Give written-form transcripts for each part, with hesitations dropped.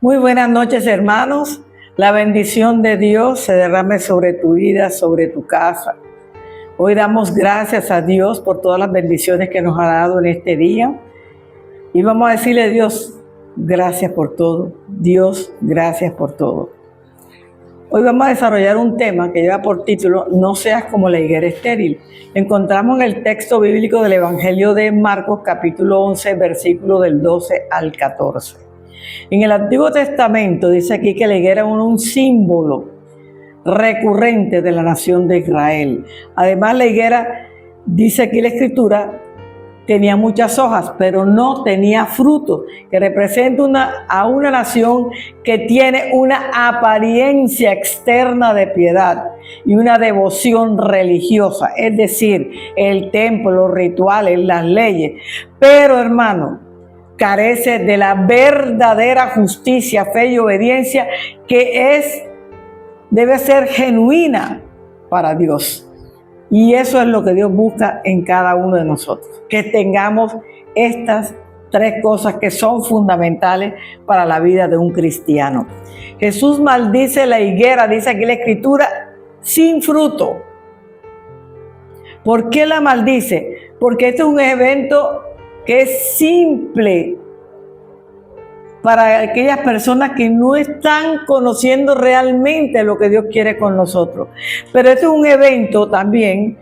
Muy buenas noches, hermanos. La bendición de Dios se derrame sobre tu vida, sobre tu casa. Hoy damos gracias a Dios por todas las bendiciones que nos ha dado en este día. Y vamos a decirle a Dios, gracias por todo. Dios, gracias por todo. Hoy vamos a desarrollar un tema que lleva por título, No seas como la higuera estéril. Encontramos en el texto bíblico del Evangelio de Marcos, capítulo 11, versículo del 12 al 14. En el Antiguo Testamento dice aquí que la higuera era un símbolo recurrente de la nación de Israel. Además, la higuera, dice aquí la Escritura, tenía muchas hojas, pero no tenía fruto, que representa a una nación que tiene una apariencia externa de piedad y una devoción religiosa, es decir, el templo, los rituales, las leyes. Pero, hermano, carece de la verdadera justicia, fe y obediencia que debe ser genuina para Dios. Y eso es lo que Dios busca en cada uno de nosotros, que tengamos estas tres cosas que son fundamentales para la vida de un cristiano. Jesús maldice la higuera, dice aquí la Escritura, sin fruto. ¿Por qué la maldice? Porque este es un evento que es simple para aquellas personas que no están conociendo realmente lo que Dios quiere con nosotros. Pero este es un evento también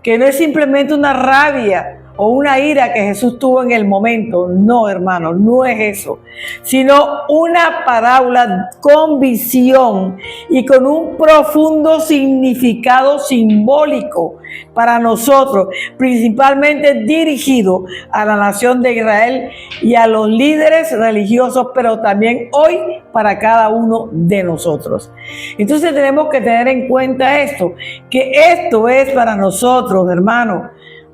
que no es simplemente una rabia o una ira que Jesús tuvo en el momento. No, hermano, no es eso, sino una parábola con visión y con un profundo significado simbólico para nosotros, principalmente dirigido a la nación de Israel y a los líderes religiosos, pero también hoy para cada uno de nosotros. Entonces tenemos que tener en cuenta esto, que esto es para nosotros, hermanos,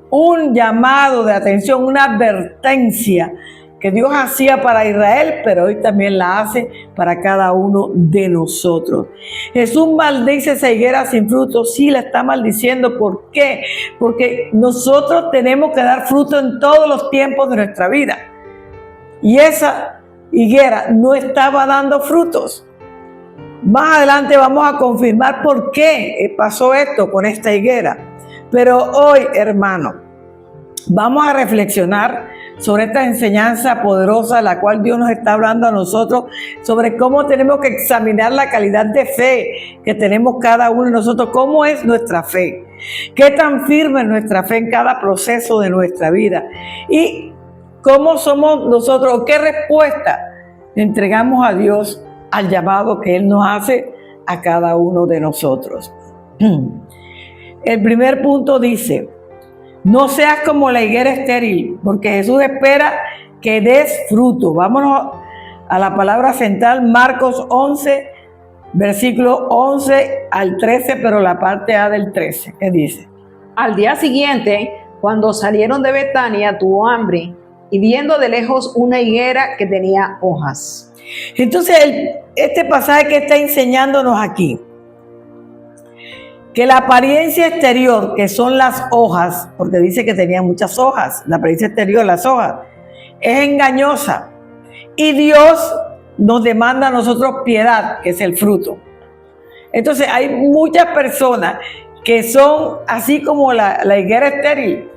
un llamado de atención, una advertencia que Dios hacía para Israel, pero hoy también la hace para cada uno de nosotros. Jesús maldice esa higuera sin fruto, sí la está maldiciendo. ¿Por qué? Porque nosotros tenemos que dar fruto en todos los tiempos de nuestra vida. Y esa higuera no estaba dando frutos. Más adelante vamos a confirmar por qué pasó esto con esta higuera. Pero hoy, hermano, vamos a reflexionar sobre esta enseñanza poderosa, la cual Dios nos está hablando a nosotros, sobre cómo tenemos que examinar la calidad de fe que tenemos cada uno de nosotros, cómo es nuestra fe, qué tan firme es nuestra fe en cada proceso de nuestra vida y cómo somos nosotros, qué respuesta entregamos a Dios al llamado que Él nos hace a cada uno de nosotros. El primer punto dice, no seas como la higuera estéril, porque Jesús espera que des fruto. Vámonos a la palabra central, Marcos 11, versículo 11 al 13, pero la parte A del 13, ¿qué dice? Al día siguiente, cuando salieron de Betania, tuvo hambre, y viendo de lejos una higuera que tenía hojas. Entonces, este pasaje que está enseñándonos aquí, que la apariencia exterior, que son las hojas, porque dice que tenía muchas hojas, la apariencia exterior, las hojas, es engañosa. Y Dios nos demanda a nosotros piedad, que es el fruto. Entonces hay muchas personas que son así como la higuera estéril,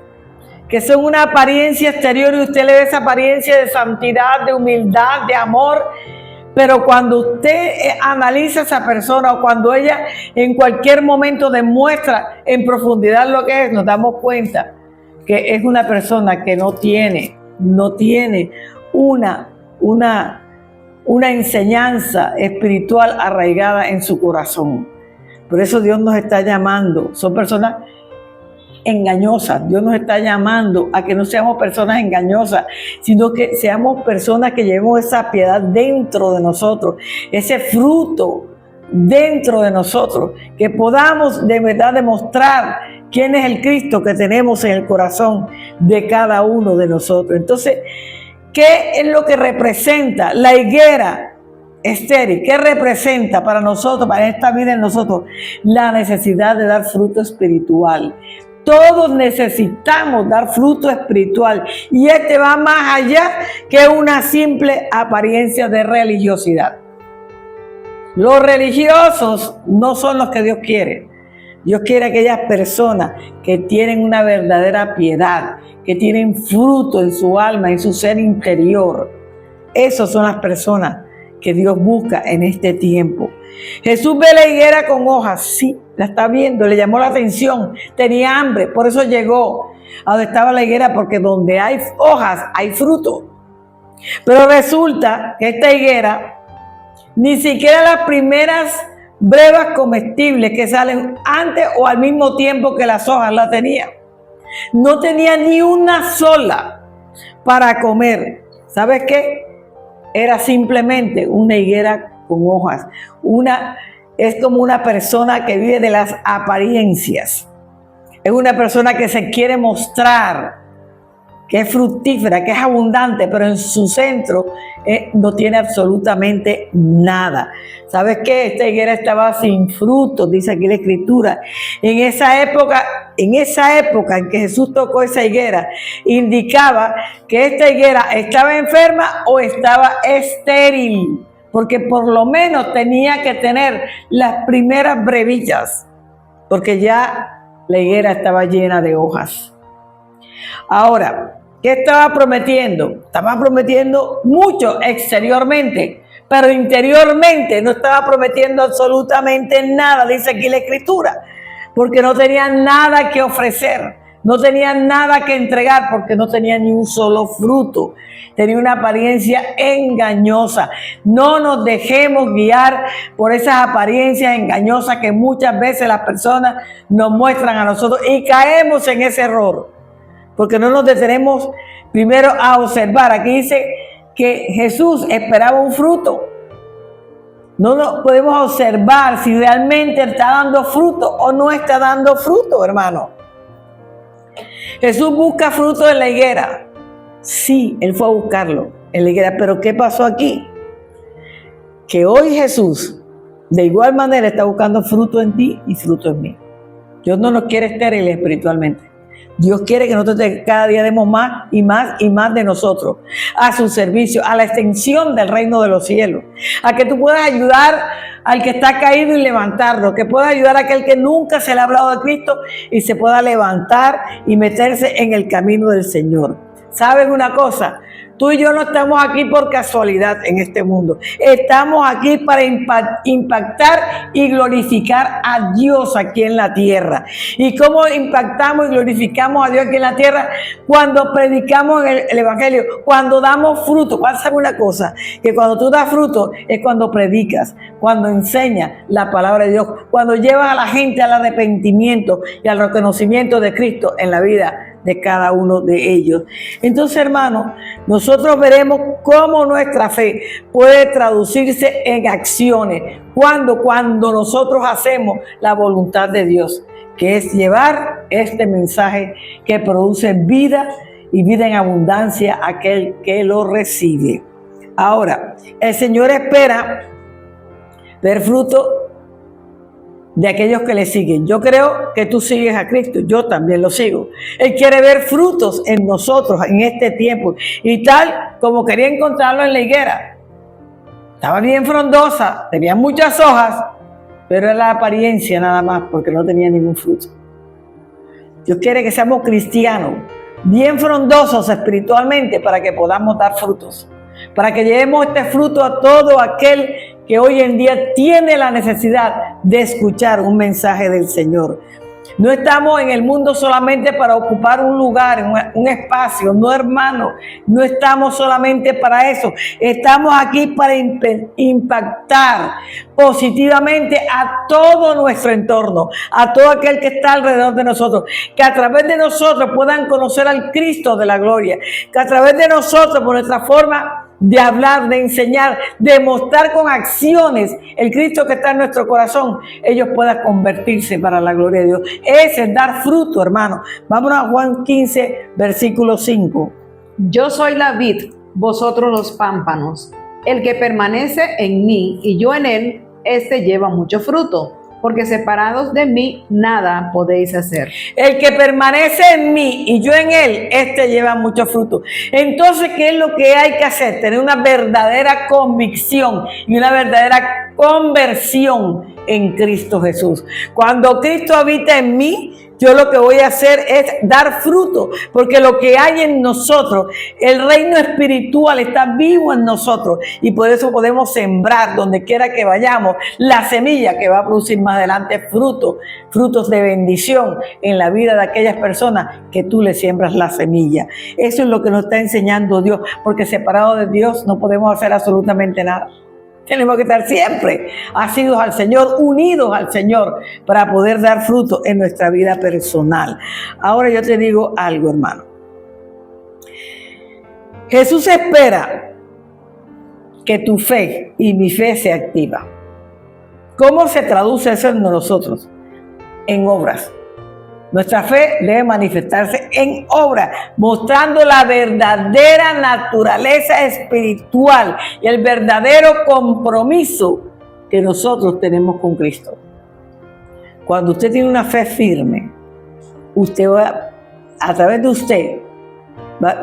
que son una apariencia exterior y usted le ve esa apariencia de santidad, de humildad, de amor. Pero cuando usted analiza a esa persona o cuando ella en cualquier momento demuestra en profundidad lo que es, nos damos cuenta que es una persona que no tiene una enseñanza espiritual arraigada en su corazón. Por eso Dios nos está llamando. Son personas engañosas. Dios nos está llamando a que no seamos personas engañosas, sino que seamos personas que llevemos esa piedad dentro de nosotros, ese fruto dentro de nosotros, que podamos de verdad demostrar quién es el Cristo que tenemos en el corazón de cada uno de nosotros. Entonces, ¿qué es lo que representa la higuera estéril? ¿Qué representa para nosotros, para esta vida en nosotros? La necesidad de dar fruto espiritual. Todos necesitamos dar fruto espiritual y este va más allá que una simple apariencia de religiosidad. Los religiosos no son los que Dios quiere. Dios quiere aquellas personas que tienen una verdadera piedad, que tienen fruto en su alma, en su ser interior. Esas son las personas que Dios busca en este tiempo. Jesús ve la higuera con hojas, sí, la está viendo, le llamó la atención, tenía hambre, por eso llegó a donde estaba la higuera, porque donde hay hojas hay fruto. Pero resulta que esta higuera, ni siquiera las primeras brevas comestibles que salen antes o al mismo tiempo que las hojas la tenía. No tenía ni una sola para comer. ¿Sabes qué? Era simplemente una higuera con hojas. Es como una persona que vive de las apariencias. Es una persona que se quiere mostrar que es fructífera, que es abundante, pero en su centro no tiene absolutamente nada. ¿Sabes qué? Esta higuera estaba sin frutos, dice aquí la Escritura. En esa época en que Jesús tocó esa higuera, indicaba que esta higuera estaba enferma o estaba estéril, porque por lo menos tenía que tener las primeras brevillas, porque ya la higuera estaba llena de hojas. Ahora, ¿qué estaba prometiendo? Estaba prometiendo mucho exteriormente, pero interiormente no estaba prometiendo absolutamente nada, dice aquí la Escritura, porque no tenía nada que ofrecer, no tenía nada que entregar, porque no tenía ni un solo fruto. Tenía una apariencia engañosa. No nos dejemos guiar por esas apariencias engañosas que muchas veces las personas nos muestran a nosotros y caemos en ese error, porque no nos detenemos primero a observar. Aquí dice que Jesús esperaba un fruto. No nos podemos observar si realmente está dando fruto o no está dando fruto, hermano. Jesús busca fruto en la higuera. Sí, Él fue a buscarlo en la higuera. Pero ¿qué pasó aquí? Que hoy Jesús, de igual manera, está buscando fruto en ti y fruto en mí. Dios no nos quiere estériles espiritualmente. Dios quiere que nosotros cada día demos más y más y más de nosotros a su servicio, a la extensión del reino de los cielos, a que tú puedas ayudar al que está caído y levantarlo, que puedas ayudar a aquel que nunca se le ha hablado de Cristo y se pueda levantar y meterse en el camino del Señor. ¿Saben una cosa? Tú y yo no estamos aquí por casualidad en este mundo. Estamos aquí para impactar y glorificar a Dios aquí en la tierra. ¿Y cómo impactamos y glorificamos a Dios aquí en la tierra? Cuando predicamos el Evangelio, cuando damos fruto. ¿Sabe una cosa? Que cuando tú das fruto es cuando predicas, cuando enseñas la palabra de Dios, cuando llevas a la gente al arrepentimiento y al reconocimiento de Cristo en la vida de cada uno de ellos. Entonces, hermanos, nosotros veremos cómo nuestra fe puede traducirse en acciones cuando nosotros hacemos la voluntad de Dios, que es llevar este mensaje que produce vida y vida en abundancia a aquel que lo recibe. Ahora, el Señor espera ver fruto de aquellos que le siguen. Yo creo que tú sigues a Cristo, yo también lo sigo. Él quiere ver frutos en nosotros en este tiempo, y tal como quería encontrarlo en la higuera. Estaba bien frondosa, tenía muchas hojas, pero era la apariencia nada más, porque no tenía ningún fruto. Dios quiere que seamos cristianos, bien frondosos espiritualmente, para que podamos dar frutos, para que llevemos este fruto a todo aquel que hoy en día tiene la necesidad de escuchar un mensaje del Señor. No estamos en el mundo solamente para ocupar un lugar, un espacio, no, hermano, no estamos solamente para eso. Estamos aquí para impactar positivamente a todo nuestro entorno, a todo aquel que está alrededor de nosotros, que a través de nosotros puedan conocer al Cristo de la gloria, que a través de nosotros, por nuestra forma de hablar, de enseñar, de mostrar con acciones el Cristo que está en nuestro corazón, ellos puedan convertirse para la gloria de Dios. Ese es dar fruto, hermano. Vámonos a Juan 15, versículo 5. Yo soy la vid, vosotros los pámpanos. El que permanece en mí y yo en él, este lleva mucho fruto, porque separados de mí nada podéis hacer. El que permanece en mí y yo en él, este lleva mucho fruto. Entonces, ¿qué es lo que hay que hacer? Tener una verdadera convicción y una verdadera conversión en Cristo Jesús. Cuando Cristo habita en mí, yo lo que voy a hacer es dar fruto, porque lo que hay en nosotros, el reino espiritual está vivo en nosotros y por eso podemos sembrar donde quiera que vayamos la semilla que va a producir más adelante frutos de bendición en la vida de aquellas personas que tú le siembras la semilla. Eso es lo que nos está enseñando Dios, porque separados de Dios no podemos hacer absolutamente nada. Tenemos que estar siempre asidos al Señor, unidos al Señor, para poder dar fruto en nuestra vida personal. Ahora yo te digo algo, hermano. Jesús espera que tu fe y mi fe se activa. ¿Cómo se traduce eso en nosotros? En obras. Nuestra fe debe manifestarse en obra, mostrando la verdadera naturaleza espiritual y el verdadero compromiso que nosotros tenemos con Cristo. Cuando usted tiene una fe firme, usted va, a través de usted,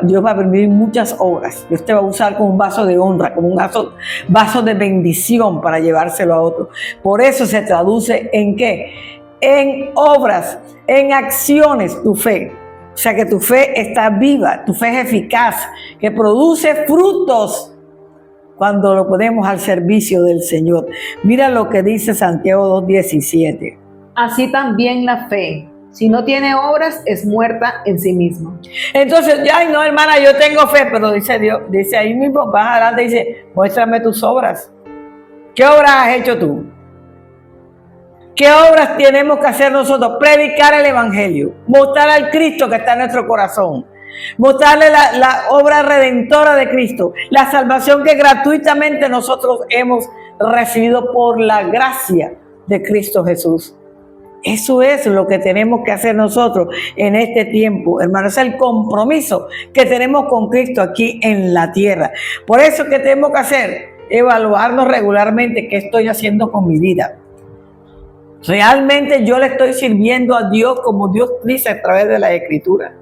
Dios va a permitir muchas obras. Dios te va a usar como un vaso de honra, como un vaso de bendición para llevárselo a otro. Por eso se traduce en ¿qué? En obras, en acciones, tu fe. O sea que tu fe está viva, tu fe es eficaz, que produce frutos cuando lo ponemos al servicio del Señor. Mira lo que dice Santiago 2:17. Así también la fe, si no tiene obras, es muerta en sí misma. Entonces, ay no, hermana, yo tengo fe, pero dice Dios, dice ahí mismo, vas adelante y dice, muéstrame tus obras. ¿Qué obras has hecho tú? ¿Qué obras tenemos que hacer nosotros? Predicar el Evangelio, mostrar al Cristo que está en nuestro corazón, mostrarle la obra redentora de Cristo, la salvación que gratuitamente nosotros hemos recibido por la gracia de Cristo Jesús. Eso es lo que tenemos que hacer nosotros en este tiempo, hermano. Es el compromiso que tenemos con Cristo aquí en la tierra. Por eso, ¿qué tenemos que hacer? Evaluarnos regularmente qué estoy haciendo con mi vida. Realmente yo le estoy sirviendo a Dios como Dios dice a través de la Escritura.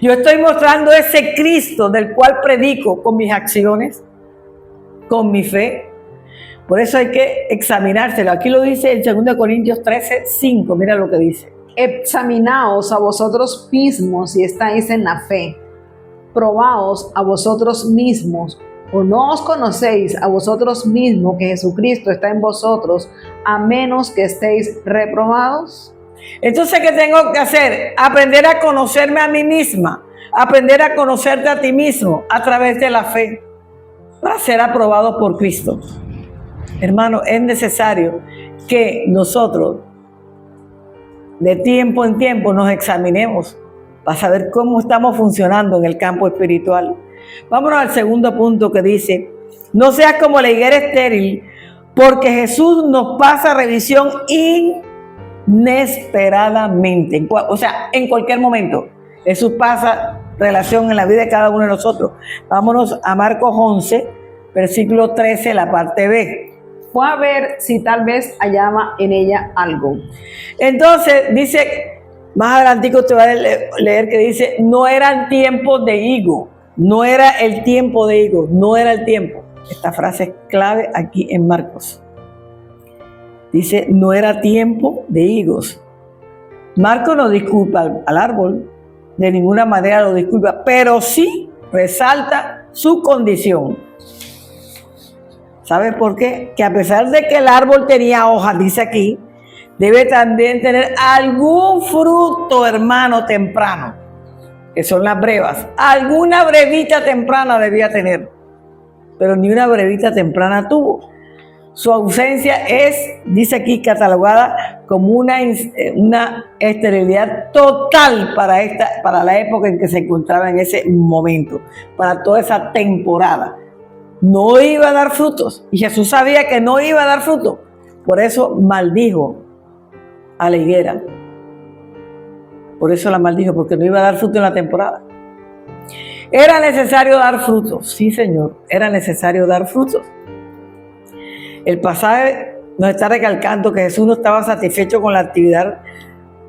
Yo estoy mostrando ese Cristo del cual predico con mis acciones, con mi fe. Por eso hay que examinárselo. Aquí lo dice en 2 Corintios 13:5. Mira lo que dice. Examinaos a vosotros mismos si estáis en la fe. Probaos a vosotros mismos. ¿O no os conocéis a vosotros mismos que Jesucristo está en vosotros, a menos que estéis reprobados? Entonces, ¿qué tengo que hacer? Aprender a conocerme a mí misma, aprender a conocerte a ti mismo a través de la fe, para ser aprobado por Cristo. Hermano, es necesario que nosotros, de tiempo en tiempo, nos examinemos para saber cómo estamos funcionando en el campo espiritual. Vámonos al segundo punto que dice, no seas como la higuera estéril, porque Jesús nos pasa revisión inesperadamente. O sea, en cualquier momento. Jesús pasa relación en la vida de cada uno de nosotros. Vámonos a Marcos 11, versículo 13, la parte B. Fue a ver si tal vez hallaba en ella algo. Entonces, dice, más adelantico te va a leer que dice, no eran tiempos de higo. No era el tiempo de higos, no era el tiempo. Esta frase es clave aquí en Marcos. Dice, no era tiempo de higos. Marcos no disculpa al árbol, de ninguna manera lo disculpa, pero sí resalta su condición. ¿Sabes por qué? Que a pesar de que el árbol tenía hojas, dice aquí, debe también tener algún fruto, hermano, temprano, que son las brevas. Alguna brevita temprana debía tener, pero ni una brevita temprana tuvo. Su ausencia es, dice aquí, catalogada como una esterilidad total para la época en que se encontraba en ese momento, para toda esa temporada. No iba a dar frutos, y Jesús sabía que no iba a dar frutos, por eso maldijo a la higuera. Por eso la maldijo, porque no iba a dar fruto en la temporada. Era necesario dar frutos, sí Señor, era necesario dar frutos. El pasaje nos está recalcando que Jesús no estaba satisfecho con la actividad,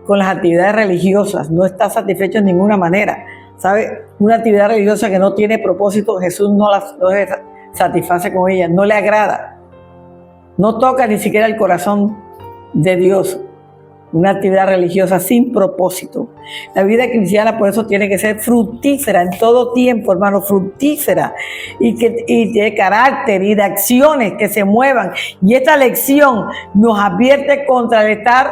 con las actividades religiosas, no está satisfecho de ninguna manera. ¿Sabe? Una actividad religiosa que no tiene propósito, Jesús no se satisface con ella, no le agrada. No toca ni siquiera el corazón de Dios. Una actividad religiosa sin propósito. La vida cristiana por eso tiene que ser fructífera en todo tiempo, hermano, fructífera y de carácter y de acciones que se muevan. Y esta lección nos advierte contra el estar,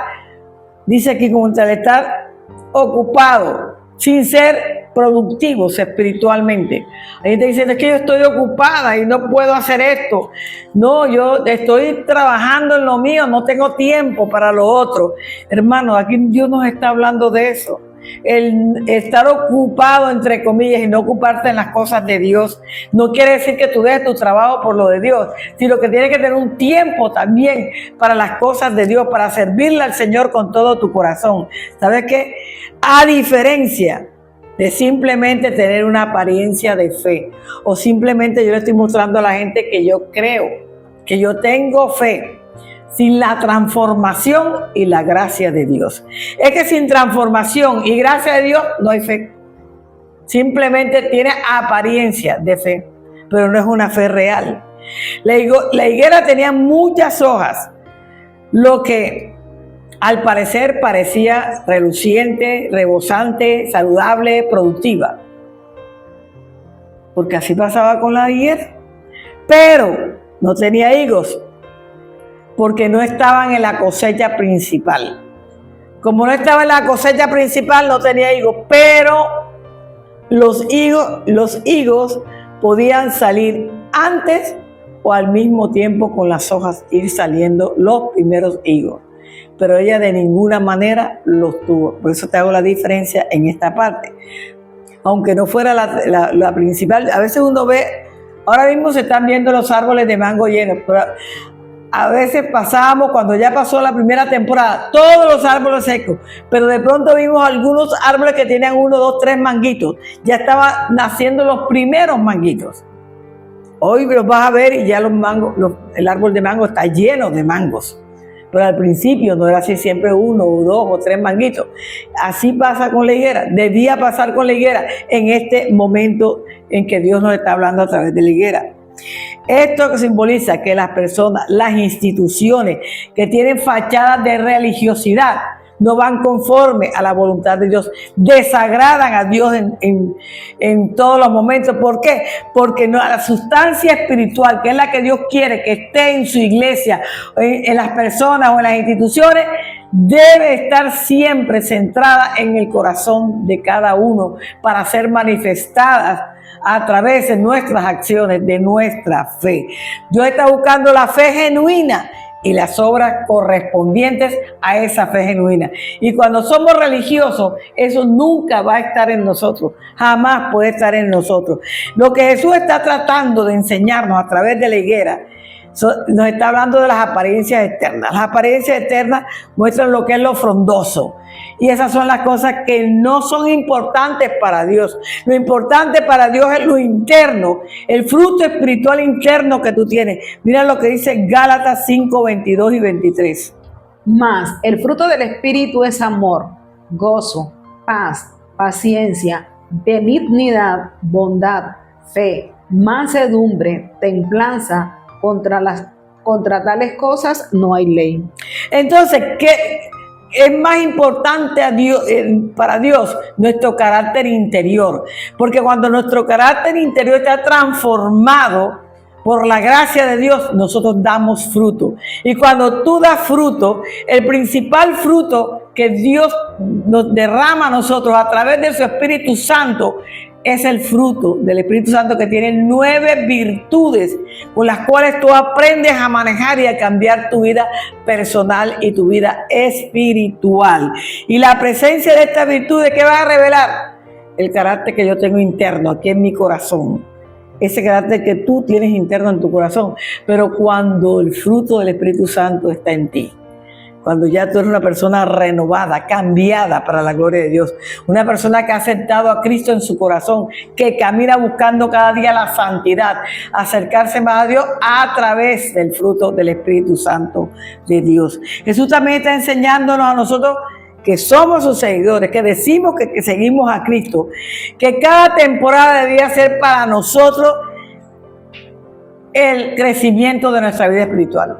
dice aquí, contra el estar ocupado, sin ser productivos espiritualmente. Hay gente diciendo, es que yo estoy ocupada y no puedo hacer esto. No, yo estoy trabajando en lo mío, no tengo tiempo para lo otro. Hermano, aquí Dios nos está hablando de eso. El estar ocupado, entre comillas, y no ocuparte en las cosas de Dios, no quiere decir que tú dejes tu trabajo por lo de Dios, sino que tienes que tener un tiempo también para las cosas de Dios, para servirle al Señor con todo tu corazón. ¿Sabes qué? A diferencia de simplemente tener una apariencia de fe, o simplemente yo le estoy mostrando a la gente que yo creo, que yo tengo fe, sin la transformación y la gracia de Dios. Es que sin transformación y gracia de Dios no hay fe. Simplemente tiene apariencia de fe, pero no es una fe real. La higuera tenía muchas hojas, lo que al parecer parecía reluciente, rebosante, saludable, productiva. Porque así pasaba con la higuera. Pero no tenía higos, porque no estaban en la cosecha principal. Como no estaba en la cosecha principal, no tenía higos, pero los higos podían salir antes o al mismo tiempo con las hojas ir saliendo los primeros higos. Pero ella de ninguna manera los tuvo. Por eso te hago la diferencia en esta parte. Aunque no fuera la principal, a veces uno ve, ahora mismo se están viendo los árboles de mango llenos, pero a veces pasábamos, cuando ya pasó la primera temporada, todos los árboles secos, pero de pronto vimos algunos árboles que tenían 1, 2, 3 manguitos. Ya estaban naciendo los primeros manguitos. Hoy los vas a ver y ya el árbol de mango está lleno de mangos. Pero al principio no era así, siempre 1 o 2 o 3 manguitos. Así pasa con la higuera, debía pasar con la higuera en este momento en que Dios nos está hablando a través de la higuera. Esto simboliza que las personas, las instituciones que tienen fachadas de religiosidad, no van conforme a la voluntad de Dios, desagradan a Dios en todos los momentos. ¿Por qué? Porque la sustancia espiritual, que es la que Dios quiere que esté en su iglesia, en las personas o en las instituciones, debe estar siempre centrada en el corazón de cada uno para ser manifestadas a través de nuestras acciones, de nuestra fe. Dios está buscando la fe genuina y las obras correspondientes a esa fe genuina. Y cuando somos religiosos, eso nunca va a estar en nosotros, jamás puede estar en nosotros. Lo que Jesús está tratando de enseñarnos a través de la higuera, nos está hablando de las apariencias externas. Las apariencias externas muestran lo que es lo frondoso. Y esas son las cosas que no son importantes para Dios. Lo importante para Dios es lo interno, el fruto espiritual interno que tú tienes. Mira lo que dice Gálatas 5, 22 y 23. Mas el fruto del Espíritu es amor, gozo, paz, paciencia, benignidad, bondad, fe, mansedumbre, templanza. Contra tales cosas no hay ley. Entonces, ¿qué es más importante para Dios? Nuestro carácter interior. Porque cuando nuestro carácter interior está transformado por la gracia de Dios, nosotros damos fruto. Y cuando tú das fruto, el principal fruto que Dios nos derrama a nosotros a través de su Espíritu Santo es el fruto del Espíritu Santo, que tiene 9 virtudes con las cuales tú aprendes a manejar y a cambiar tu vida personal y tu vida espiritual. Y la presencia de estas virtudes, ¿qué va a revelar? El carácter que yo tengo interno, aquí en mi corazón. Ese carácter que tú tienes interno en tu corazón. Pero cuando el fruto del Espíritu Santo está en ti, Cuando ya tú eres una persona renovada, cambiada para la gloria de Dios. Una persona que ha aceptado a Cristo en su corazón, que camina buscando cada día la santidad, acercarse más a Dios a través del fruto del Espíritu Santo de Dios. Jesús también está enseñándonos a nosotros que somos sus seguidores, que decimos que seguimos a Cristo, que cada temporada debería ser para nosotros el crecimiento de nuestra vida espiritual.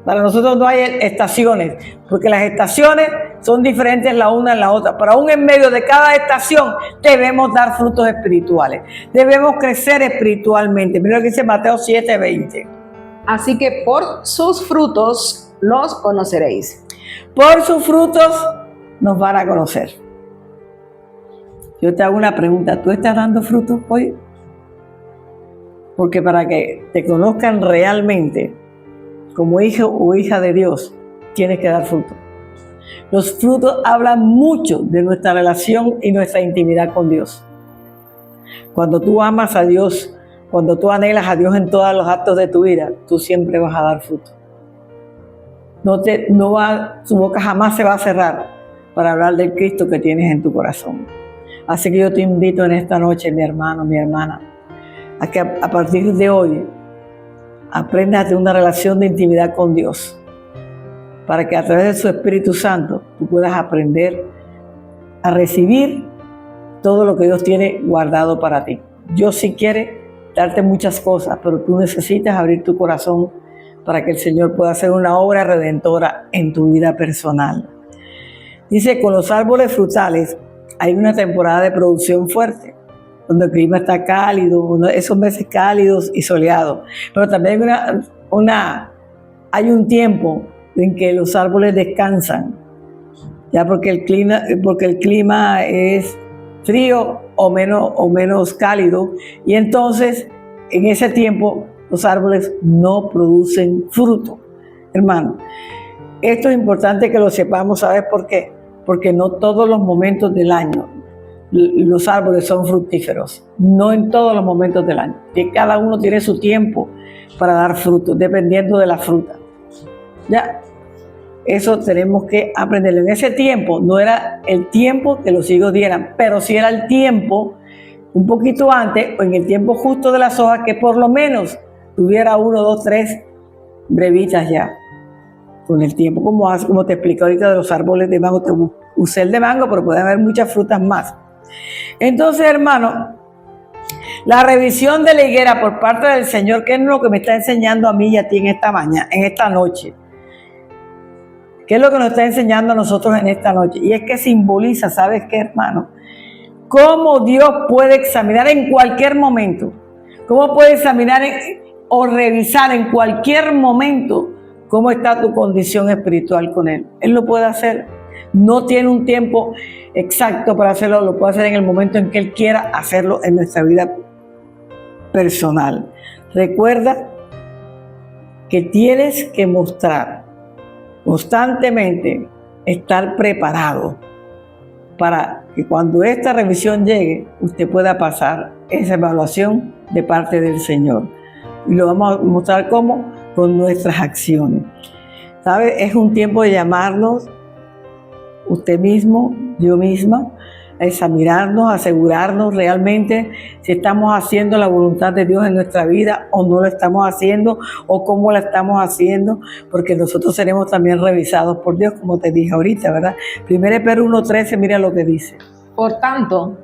Para nosotros no hay estaciones, porque las estaciones son diferentes la una en la otra, pero aún en medio de cada estación debemos dar frutos espirituales, debemos crecer espiritualmente. Mira lo que dice Mateo 7:20. Así que por sus frutos los conoceréis. Por sus frutos nos van a conocer. Yo te hago una pregunta, ¿tú estás dando frutos hoy? Porque para que te conozcan realmente como hijo o hija de Dios, tienes que dar fruto. Los frutos hablan mucho de nuestra relación y nuestra intimidad con Dios. Cuando tú amas a Dios, cuando tú anhelas a Dios en todos los actos de tu vida, tú siempre vas a dar fruto. Tu boca jamás se va a cerrar para hablar del Cristo que tienes en tu corazón. Así que yo te invito en esta noche, mi hermano, mi hermana, a que a partir de hoy aprendas a tener una relación de intimidad con Dios, para que a través de su Espíritu Santo tú puedas aprender a recibir todo lo que Dios tiene guardado para ti. Dios sí quiere darte muchas cosas, pero tú necesitas abrir tu corazón para que el Señor pueda hacer una obra redentora en tu vida personal. Dice, con los árboles frutales hay una temporada de producción fuerte, donde el clima está cálido, esos meses cálidos y soleados. Pero también hay un tiempo en que los árboles descansan, ya porque el clima es frío o menos cálido, y entonces en ese tiempo los árboles no producen fruto. Hermano, esto es importante que lo sepamos, ¿sabes por qué? Porque no todos los momentos del año los árboles son fructíferos, no en todos los momentos del año, que cada uno tiene su tiempo para dar fruto, dependiendo de la fruta. Ya, eso tenemos que aprender. En ese tiempo no era el tiempo que los higos dieran, pero sí era el tiempo un poquito antes, o en el tiempo justo de las hojas, que por lo menos tuviera 1, 2, 3 brevitas ya. Con el tiempo, como te explico ahorita de los árboles de mango, te usé el de mango, pero pueden haber muchas frutas más. Entonces, hermano, la revisión de la higuera por parte del Señor, que es lo que me está enseñando a mí y a ti en esta noche. ¿Qué es lo que nos está enseñando a nosotros en esta noche? Y es que simboliza, ¿sabes qué, hermano? Cómo Dios puede examinar en cualquier momento, cómo puede examinar o revisar en cualquier momento cómo está tu condición espiritual con Él. Él lo puede hacer. No tiene un tiempo exacto para hacerlo, lo puede hacer en el momento en que Él quiera hacerlo en nuestra vida personal. Recuerda que tienes que mostrar constantemente, estar preparado para que cuando esta revisión llegue, usted pueda pasar esa evaluación de parte del Señor. Y lo vamos a mostrar cómo, con nuestras acciones. ¿Sabe? Es un tiempo de llamarnos, usted mismo, yo misma, a examinarnos, a asegurarnos realmente si estamos haciendo la voluntad de Dios en nuestra vida o no lo estamos haciendo, o cómo la estamos haciendo, porque nosotros seremos también revisados por Dios, como te dije ahorita, ¿verdad? 1 Pedro 1:13, mira lo que dice. Por tanto,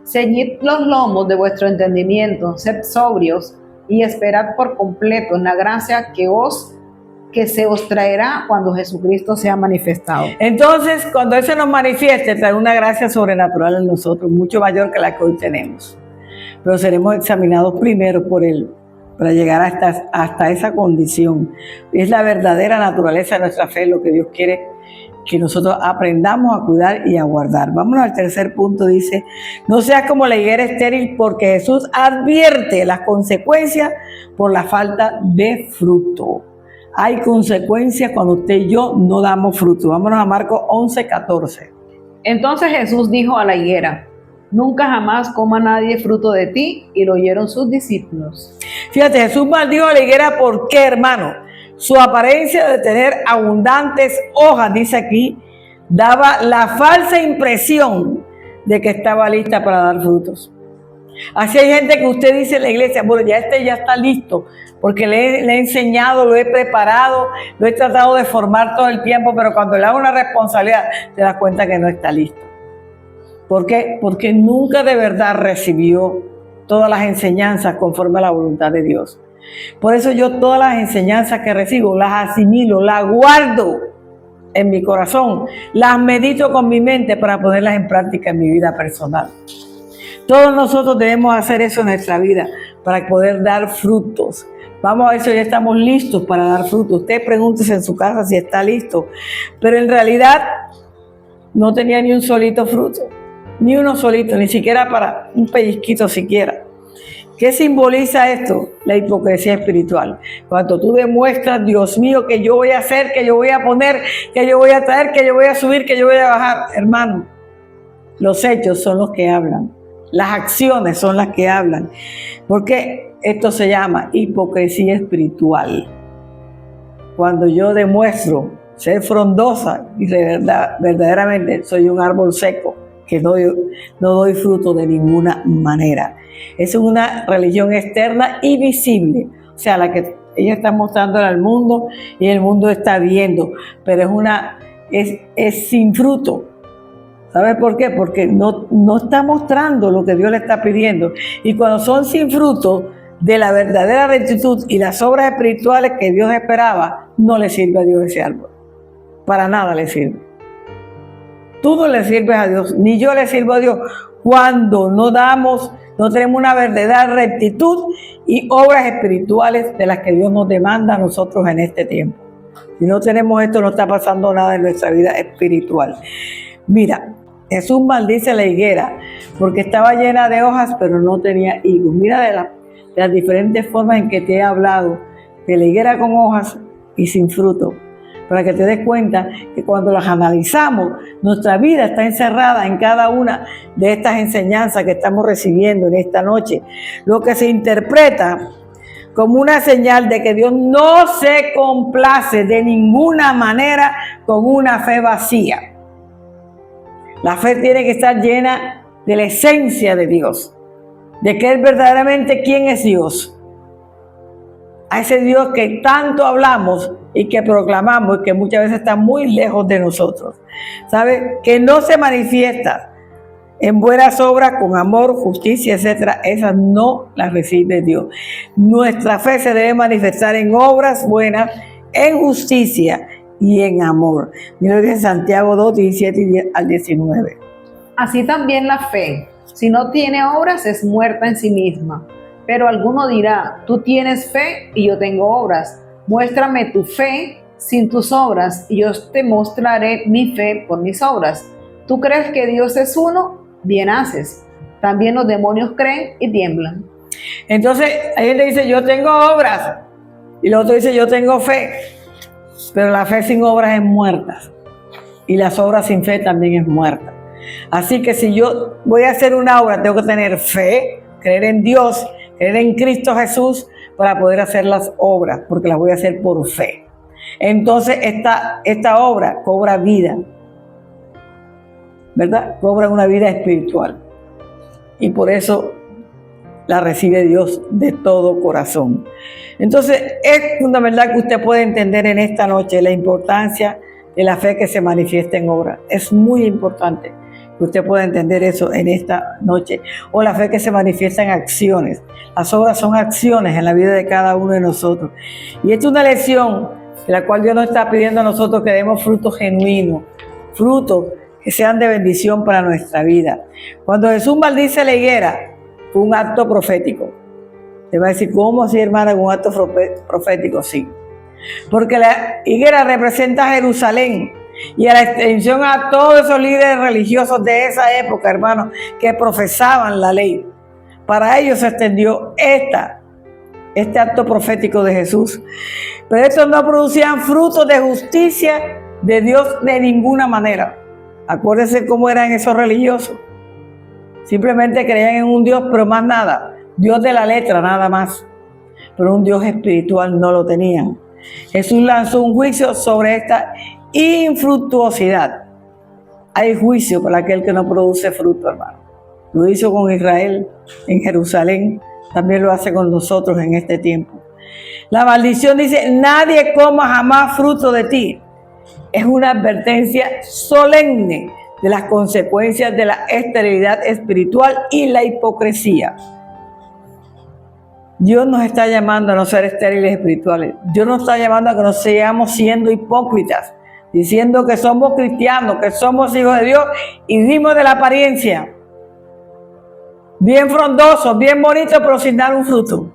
ceñid los lomos de vuestro entendimiento, sed sobrios y esperad por completo en la gracia que se os traerá cuando Jesucristo sea manifestado. Entonces, cuando Él se nos manifieste, traerá una gracia sobrenatural en nosotros, mucho mayor que la que hoy tenemos. Pero seremos examinados primero por Él, para llegar hasta esa condición. Es la verdadera naturaleza de nuestra fe, lo que Dios quiere que nosotros aprendamos a cuidar y a guardar. Vámonos al tercer punto, dice, no seas como la higuera estéril, porque Jesús advierte las consecuencias por la falta de fruto. Hay consecuencias cuando usted y yo no damos fruto. Vámonos a Marcos 11:14. Entonces Jesús dijo a la higuera, nunca jamás coma nadie fruto de ti, y lo oyeron sus discípulos. Fíjate, Jesús maldijo a la higuera, ¿por qué, hermano? Su apariencia de tener abundantes hojas, dice aquí, daba la falsa impresión de que estaba lista para dar frutos. Así hay gente que usted dice en la iglesia, bueno, ya está listo, porque le he enseñado, lo he preparado, lo he tratado de formar todo el tiempo, pero cuando le da una responsabilidad, te das cuenta que no está listo. ¿Por qué? Porque nunca de verdad recibió todas las enseñanzas conforme a la voluntad de Dios. Por eso yo todas las enseñanzas que recibo, las asimilo, las guardo en mi corazón, las medito con mi mente para ponerlas en práctica en mi vida personal. Todos nosotros debemos hacer eso en nuestra vida para poder dar frutos. Vamos a ver si ya estamos listos para dar frutos. Usted pregúntese en su casa si está listo. Pero en realidad no tenía ni un solito fruto, ni uno solito, ni siquiera para un pellizquito siquiera. ¿Qué simboliza esto? La hipocresía espiritual. Cuando tú demuestras, Dios mío, que yo voy a hacer, que yo voy a poner, que yo voy a traer, que yo voy a subir, que yo voy a bajar. Hermano, los hechos son los que hablan. Las acciones son las que hablan. Porque esto se llama hipocresía espiritual. Cuando yo demuestro ser frondosa y verdaderamente soy un árbol seco, que no doy fruto de ninguna manera. Es una religión externa y visible, o sea, la que ella está mostrando al mundo y el mundo está viendo, pero es sin fruto. ¿Sabes por qué? Porque no está mostrando lo que Dios le está pidiendo. Y cuando son sin fruto de la verdadera rectitud y las obras espirituales que Dios esperaba, no le sirve a Dios ese árbol. Para nada le sirve. Tú no le sirves a Dios, ni yo le sirvo a Dios, cuando no tenemos una verdadera rectitud y obras espirituales de las que Dios nos demanda a nosotros en este tiempo. Si no tenemos esto, no está pasando nada en nuestra vida espiritual. Mira, Jesús maldice la higuera porque estaba llena de hojas, pero no tenía higos. Mira de las diferentes formas en que te he hablado de la higuera con hojas y sin fruto, para que te des cuenta que cuando las analizamos, nuestra vida está encerrada en cada una de estas enseñanzas que estamos recibiendo en esta noche, lo que se interpreta como una señal de que Dios no se complace de ninguna manera con una fe vacía. La fe tiene que estar llena de la esencia de Dios, de que Él verdaderamente quién es Dios. A ese Dios que tanto hablamos y que proclamamos y que muchas veces está muy lejos de nosotros. ¿Sabe? Que no se manifiesta en buenas obras con amor, justicia, etc. Esas no las recibe Dios. Nuestra fe se debe manifestar en obras buenas, en justicia y en amor. Mira lo que dice Santiago 2, 17 al 19. Así también la fe, si no tiene obras, es muerta en sí misma. Pero alguno dirá, tú tienes fe y yo tengo obras. Muéstrame tu fe sin tus obras y yo te mostraré mi fe por mis obras. ¿Tú crees que Dios es uno? Bien haces. También los demonios creen y tiemblan. Entonces, hay gente que dice, yo tengo obras. Y el otro dice, yo tengo fe. Pero la fe sin obras es muerta. Y las obras sin fe también es muerta. Así que si yo voy a hacer una obra, tengo que tener fe, creer en Dios, creer en Cristo Jesús para poder hacer las obras, porque las voy a hacer por fe. Entonces esta obra cobra vida, ¿verdad? Cobra una vida espiritual. Y por eso la recibe Dios de todo corazón. Entonces es fundamental que usted pueda entender en esta noche la importancia de la fe que se manifiesta en obra. Es muy importante que usted pueda entender eso en esta noche. O la fe que se manifiesta en acciones. Las obras son acciones en la vida de cada uno de nosotros. Y esta es una lección de la cual Dios nos está pidiendo a nosotros que demos frutos genuinos, frutos que sean de bendición para nuestra vida. Cuando Jesús maldice la higuera, fue un acto profético. Te va a decir, ¿cómo así, hermana, un acto profético? Sí. Porque la higuera representa a Jerusalén y a la extensión a todos esos líderes religiosos de esa época, hermanos, que profesaban la ley. Para ellos se extendió este acto profético de Jesús. Pero estos no producían frutos de justicia de Dios de ninguna manera. Acuérdense cómo eran esos religiosos. Simplemente creían en un Dios, pero más nada. Dios de la letra, nada más. Pero un Dios espiritual no lo tenían. Jesús lanzó un juicio sobre esta infructuosidad. Hay juicio para aquel que no produce fruto, hermano. Lo hizo con Israel en Jerusalén, también lo hace con nosotros en este tiempo. La maldición dice: nadie coma jamás fruto de ti. Es una advertencia solemne de las consecuencias de la esterilidad espiritual y la hipocresía. Dios nos está llamando a no ser estériles espirituales. Dios nos está llamando a que nos sigamos siendo hipócritas, diciendo que somos cristianos, que somos hijos de Dios y vivimos de la apariencia. Bien frondosos, bien bonitos, pero sin dar un fruto.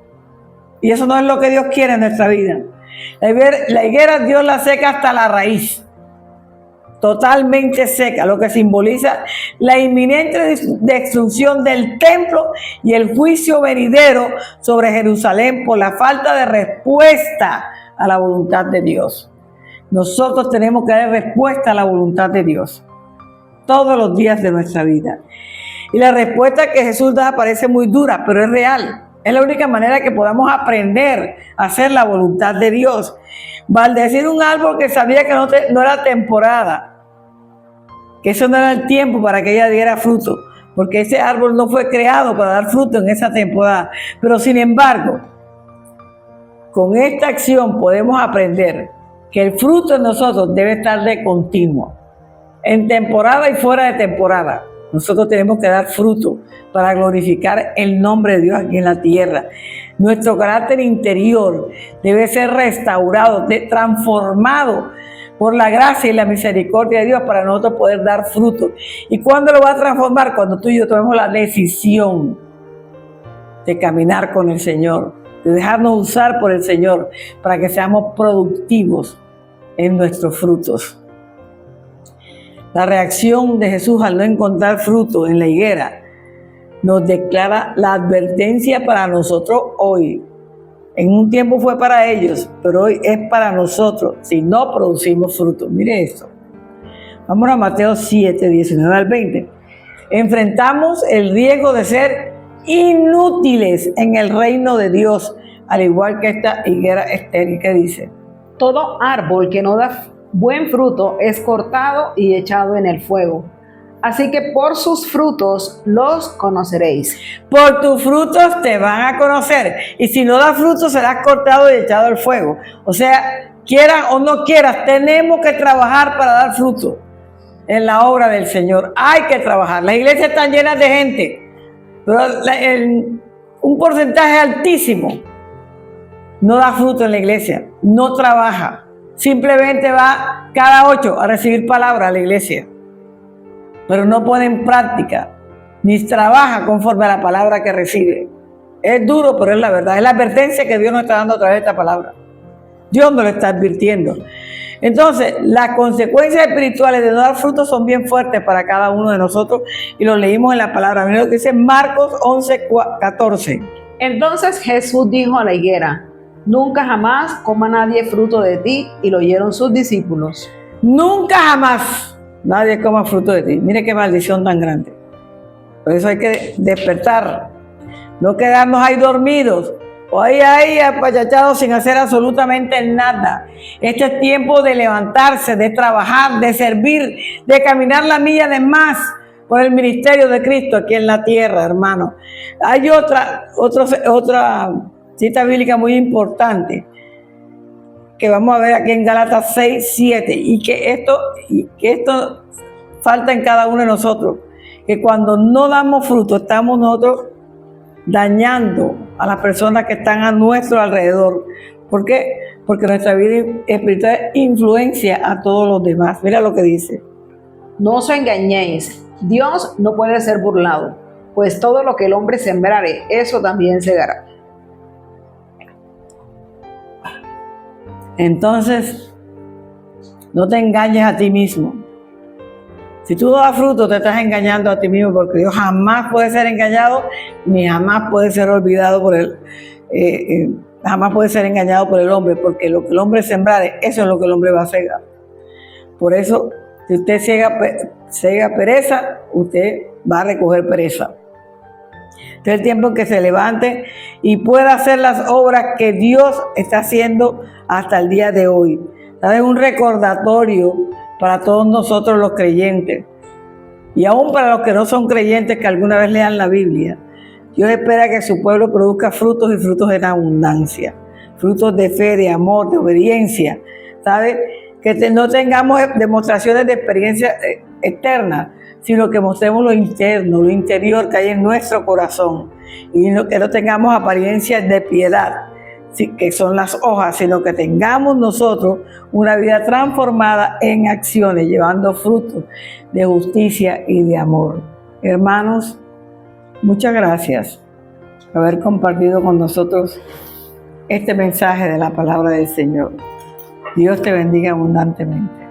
Y eso no es lo que Dios quiere en nuestra vida. La higuera Dios la seca hasta la raíz, totalmente seca, lo que simboliza la inminente destrucción del templo y el juicio venidero sobre Jerusalén por la falta de respuesta a la voluntad de Dios. Nosotros tenemos que dar respuesta a la voluntad de Dios todos los días de nuestra vida. Y la respuesta que Jesús da parece muy dura, pero es real. Es la única manera que podamos aprender a hacer la voluntad de Dios. Maldecir un árbol que sabía que no era temporada, que eso no era el tiempo para que ella diera fruto, porque ese árbol no fue creado para dar fruto en esa temporada. Pero sin embargo, con esta acción podemos aprender que el fruto en nosotros debe estar de continuo, en temporada y fuera de temporada. Nosotros tenemos que dar fruto para glorificar el nombre de Dios aquí en la tierra. Nuestro carácter interior debe ser restaurado, transformado por la gracia y la misericordia de Dios para nosotros poder dar fruto. ¿Y cuándo lo va a transformar? Cuando tú y yo tomemos la decisión de caminar con el Señor, de dejarnos usar por el Señor para que seamos productivos en nuestros frutos. La reacción de Jesús al no encontrar fruto en la higuera nos declara la advertencia para nosotros hoy. En un tiempo fue para ellos, pero hoy es para nosotros si no producimos fruto. Mire esto. Vamos a Mateo 7, 19 al 20. Enfrentamos el riesgo de ser inútiles en el reino de Dios, al igual que esta higuera estéril que dice: todo árbol que no da buen fruto es cortado y echado en el fuego. Así que por sus frutos los conoceréis. Por tus frutos te van a conocer. Y si no das fruto, serás cortado y echado al fuego. O sea, quieran o no quieras, tenemos que trabajar para dar fruto en la obra del Señor. Hay que trabajar. Las iglesias están llenas de gente, pero un porcentaje altísimo no da fruto en la iglesia, no trabaja. Simplemente va cada 8 a recibir palabra a la iglesia, pero no pone en práctica, ni trabaja conforme a la palabra que recibe. Es duro, pero es la verdad. Es la advertencia que Dios nos está dando a través de esta palabra. Dios nos lo está advirtiendo. Entonces, las consecuencias espirituales de no dar frutos son bien fuertes para cada uno de nosotros, y lo leímos en la palabra. Mira lo que dice Marcos 11, 14. Entonces Jesús dijo a la higuera: nunca jamás coma nadie fruto de ti. Y lo oyeron sus discípulos. Nunca jamás nadie coma fruto de ti. Mire qué maldición tan grande. Por eso hay que despertar, no quedarnos ahí dormidos o ahí apachachados sin hacer absolutamente nada. Este es tiempo de levantarse, de trabajar, de servir, de caminar la milla de más por el ministerio de Cristo aquí en la tierra, hermano. Hay otra cita bíblica muy importante que vamos a ver aquí en Gálatas 6, 7, y que esto falta en cada uno de nosotros, que cuando no damos fruto estamos nosotros dañando a las personas que están a nuestro alrededor. ¿Por qué? Porque nuestra vida espiritual influencia a todos los demás. Mira lo que dice: no os engañéis, Dios no puede ser burlado, pues todo lo que el hombre sembrare, eso también segará. Entonces, no te engañes a ti mismo. Si tú das fruto, te estás engañando a ti mismo, porque Dios jamás puede ser engañado, ni jamás puede ser olvidado jamás puede ser engañado por el hombre, porque lo que el hombre sembrare, eso es lo que el hombre va a cegar. Por eso, si usted ciega pereza, usted va a recoger pereza. Este es el tiempo en que se levante y pueda hacer las obras que Dios está haciendo hasta el día de hoy. ¿Sabes? Un recordatorio para todos nosotros los creyentes. Y aún para los que no son creyentes que alguna vez lean la Biblia. Dios espera que su pueblo produzca frutos y frutos en abundancia. Frutos de fe, de amor, de obediencia. ¿Sabes? Que no tengamos demostraciones de experiencia externa, sino que mostremos lo interno, lo interior que hay en nuestro corazón. Y que no tengamos apariencias de piedad, que son las hojas, sino que tengamos nosotros una vida transformada en acciones, llevando frutos de justicia y de amor. Hermanos, muchas gracias por haber compartido con nosotros este mensaje de la palabra del Señor. Dios te bendiga abundantemente.